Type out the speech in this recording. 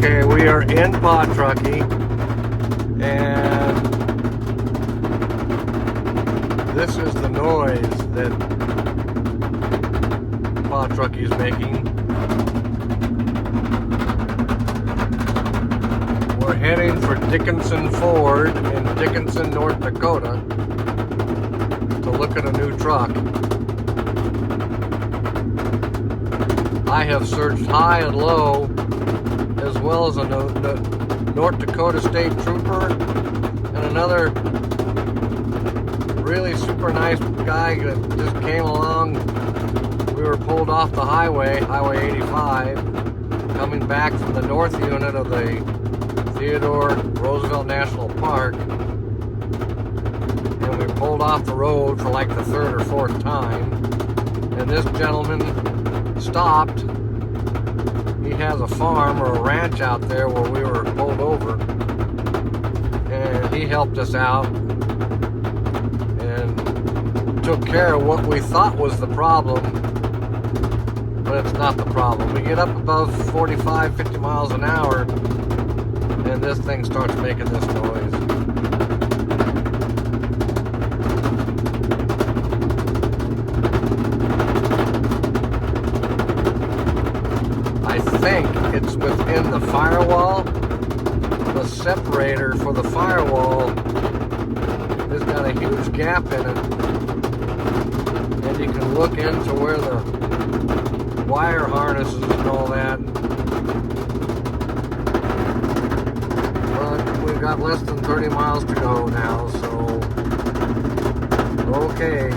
Okay, we are in Pot Truckee, and this is the noise that Pot Truckee is making. We're heading for Dickinson Ford in Dickinson, North Dakota to look at a new truck. I have searched high and low, as well as a North Dakota State Trooper and another really super nice guy that just came along. We were pulled off the highway, Highway 85, coming back from the north unit of the Roosevelt National Park, and we pulled off the road for like the third or fourth time, and this gentleman stopped. He has a farm or a ranch out there where we were pulled over, and he helped us out and took care of what we thought was the problem, but it's not the problem. We get up above 45, 50 miles an hour, and this thing starts making this noise. I think it's within the firewall. The separator for the firewall has got a huge gap in it, and you can look into where the wire harnesses and all that. But we've got less than 30 miles to go now, so okay.